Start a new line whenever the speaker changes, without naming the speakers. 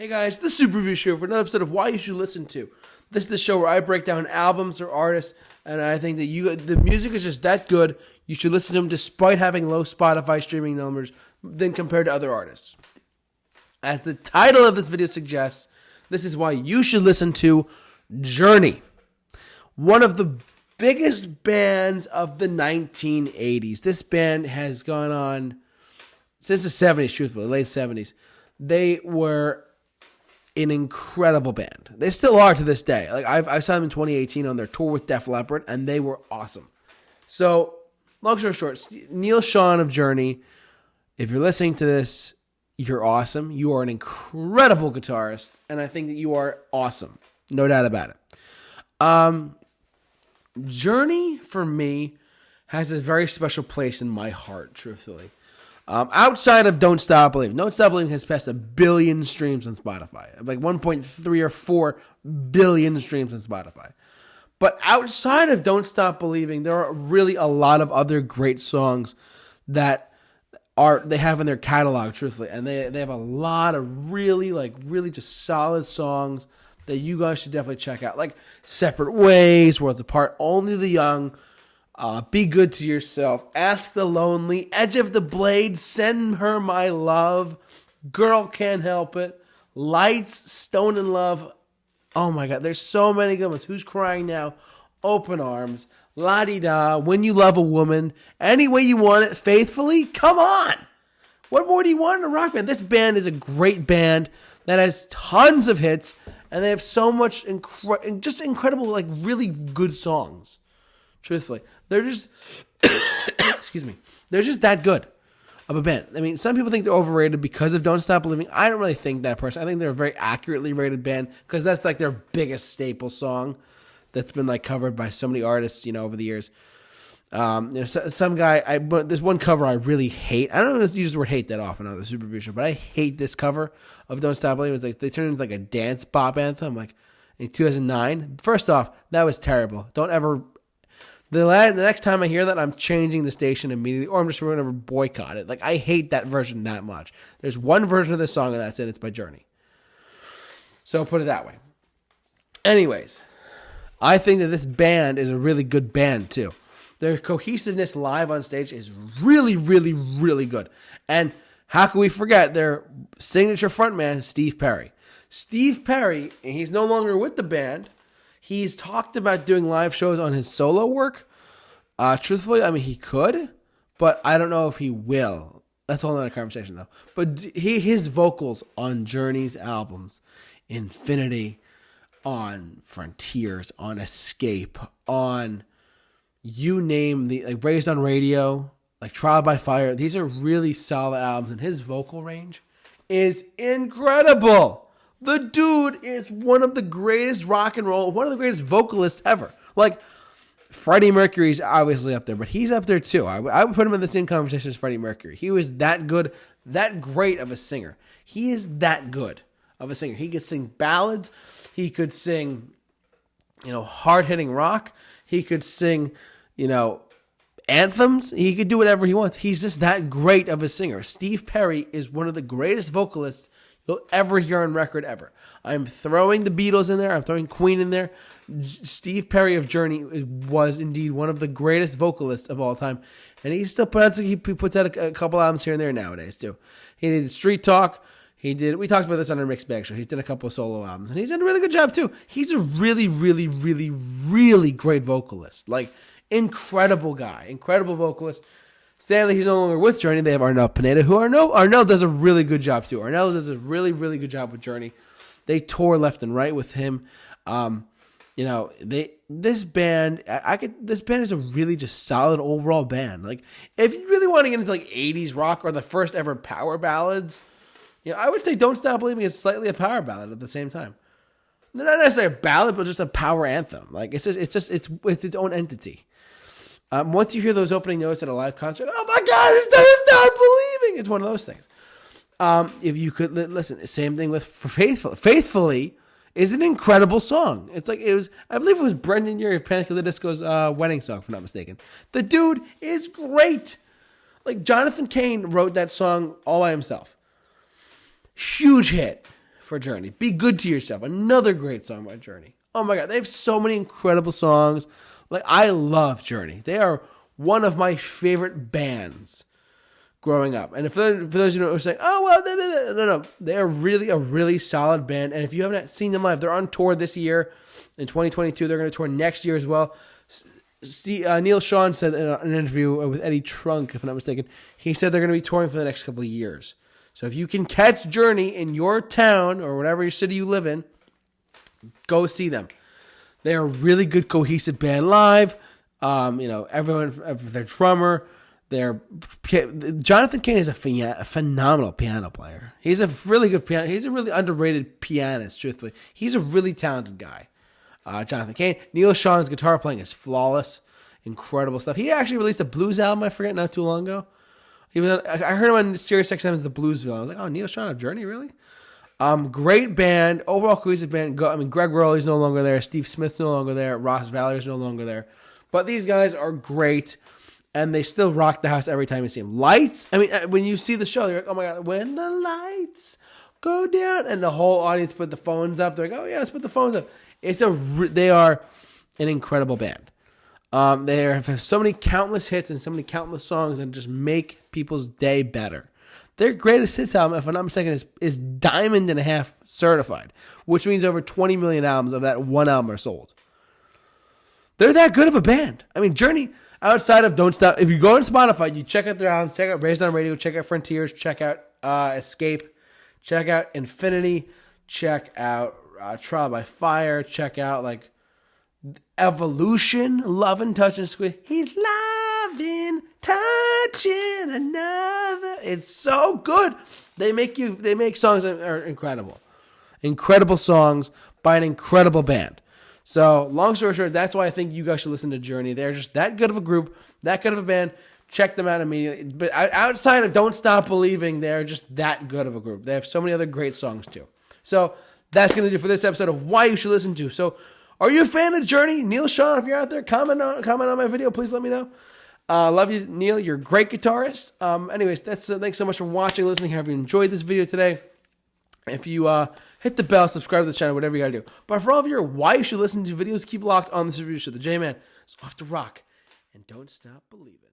Hey guys, the Super Review Show for another episode of Why You Should Listen To. This is the show where I break down albums or artists, and I think that the music is just that good, you should listen to them despite having low Spotify streaming numbers than compared to other artists. As the title of this video suggests, this is why you should listen to Journey. One of the biggest bands of the 1980s. This band has gone on since the 70s, truthfully, late 70s. They were an incredible band. They still are to this day. Like I saw them in 2018 on their tour with Def Leppard, and they were awesome. So, long story short, Neil Sean of Journey, if you're listening to this, you're awesome. You are an incredible guitarist, and I think that you are awesome. No doubt about it. Journey, for me, has a very special place in my heart, truthfully. Outside of Don't Stop Believing. Don't Stop Believing has passed 1 billion streams on Spotify. Like 1.3 or 4 billion streams on Spotify. But outside of Don't Stop Believing, there are really a lot of other great songs that they have in their catalog, truthfully. And they have a lot of really just solid songs that you guys should definitely check out. Like Separate Ways, Worlds Apart, Only the Young, Be Good to Yourself, Ask the Lonely, Edge of the Blade, Send Her My Love, Girl Can't Help It, Lights, Stone in Love. Oh my God, there's so many good ones. Who's Crying Now? Open Arms, La-Di-Da, When You Love a Woman, Any Way You Want It, Faithfully. Come on! What more do you want in a rock band? This band is a great band that has tons of hits, and they have so much just incredible, like really good songs. Truthfully, they're just excuse me. They're just that good of a band. I mean, some people think they're overrated because of Don't Stop Believing. I don't really think that person. I think they're a very accurately rated band because that's like their biggest staple song that's been like covered by so many artists, over the years. Some guy. There's one cover I really hate. I don't use the word hate that often on the Super Review Show, but I hate this cover of Don't Stop Believing. It's like they turned it into like a dance pop anthem, like in 2009. First off, that was terrible. Don't ever. The next time I hear that, I'm changing the station immediately, or I'm just going to boycott it. Like, I hate that version that much. There's one version of this song, and that's it. It's by Journey. So put it that way. Anyways, I think that this band is a really good band, too. Their cohesiveness live on stage is really, really, really good. And how can we forget their signature frontman, Steve Perry? Steve Perry, and he's no longer with the band. He's talked about doing live shows on his solo work. Truthfully, I mean, he could, but I don't know if he will. That's a whole other conversation, though. But his vocals on Journey's albums, Infinity, on Frontiers, on Escape, on you name like Raised on Radio, like Trial by Fire. These are really solid albums, and his vocal range is incredible. The dude is one of the greatest rock and roll, one of the greatest vocalists ever. Like, Freddie Mercury's obviously up there, but he's up there too. I would put him in the same conversation as Freddie Mercury. He was that good, that great of a singer. He is that good of a singer. He could sing ballads. He could sing, hard-hitting rock. He could sing, anthems. He could do whatever he wants. He's just that great of a singer. Steve Perry is one of the greatest vocalists you'll ever hear on record ever. I'm throwing the Beatles in there. I'm throwing Queen in there. Steve Perry of Journey was indeed one of the greatest vocalists of all time. And he still puts out a couple albums here and there nowadays too. He did Street Talk. We talked about this on our Mixed Bag show. He's done a couple of solo albums, and he's done a really good job too. He's a really, really, really, really great vocalist. Like, incredible guy. Incredible vocalist. Sadly, he's no longer with Journey. They have Arnel Pineda, who Arnel does a really good job too. Arnel does a really, really good job with Journey. They tour left and right with him. This band is a really just solid overall band. Like, if you really want to get into like 80s rock or the first ever power ballads, I would say Don't Stop Believing is slightly a power ballad at the same time. Not necessarily a ballad, but just a power anthem. Like, it's its own entity. Once you hear those opening notes at a live concert, oh my God, it's Don't Stop Believing. It's one of those things. If you could listen, same thing with Faithfully. Faithfully is an incredible song. I believe it was Brendan Urie of Panic at the Disco's wedding song, if I'm not mistaken. The dude is great. Like, Jonathan Cain wrote that song all by himself. Huge hit. for Journey. Be Good to Yourself. Another great song by Journey. Oh my God, they have so many incredible songs. Like, I love Journey. They are one of my favorite bands growing up. And for those who are saying, oh, well, no. They're really a really solid band. And if you haven't seen them live, they're on tour this year. In 2022, they're going to tour next year as well. Neil Sean said in an interview with Eddie Trunk, if I'm not mistaken, he said they're going to be touring for the next couple of years. So if you can catch Journey in your town or whatever your city you live in, go see them. They are a really good, cohesive band live. Everyone, their drummer, Jonathan Cain is a phenomenal piano player. He's a really good piano. He's a really underrated pianist, truthfully. He's a really talented guy. Jonathan Cain. Neil Sean's guitar playing is flawless. Incredible stuff. He actually released a blues album, I forget, not too long ago. I heard him on SiriusXM's The Bluesville. I was like, oh, Neil Sean of Journey, really? Great band. Overall cohesive band. Greg Rowley's no longer there. Steve Smith's no longer there. Ross Valer's no longer there. But these guys are great, and they still rock the house every time you see them. Lights. I mean, when you see the show, you're like, oh my God, when the lights go down, and the whole audience put the phones up. They're like, oh yeah, let's put the phones up. They are an incredible band. They have so many countless hits and so many countless songs that just make people's day better. Their greatest hits album, if I'm not mistaken, is Diamond and a Half certified, which means over 20 million albums of that one album are sold. They're that good of a band. I mean, Journey, outside of Don't Stop, if you go on Spotify, you check out their albums, check out Raised on Radio, check out Frontiers, check out Escape, check out Infinity, check out Trial by Fire, check out like Evolution, Lovin', Touchin', Squeeze. He's loving, touching another. It's so good. They make songs that are incredible. Incredible songs by an incredible band. So, long story short, that's why I think you guys should listen to Journey. They're just that good of a group, that good of a band. Check them out immediately. But outside of Don't Stop Believing, they're just that good of a group. They have so many other great songs too. So, that's going to do for this episode of Why You Should Listen To. So, are you a fan of Journey? Neil Sean, if you're out there, comment on my video. Please let me know. Love you, Neil. You're a great guitarist. Anyways, thanks so much for watching, listening. Have you enjoyed this video today? If you hit the bell, subscribe to the channel, whatever you got to do. But for all of your Why You Should Listen To videos, keep locked on The Super Review Show. The J-Man is off to rock. And don't stop believing.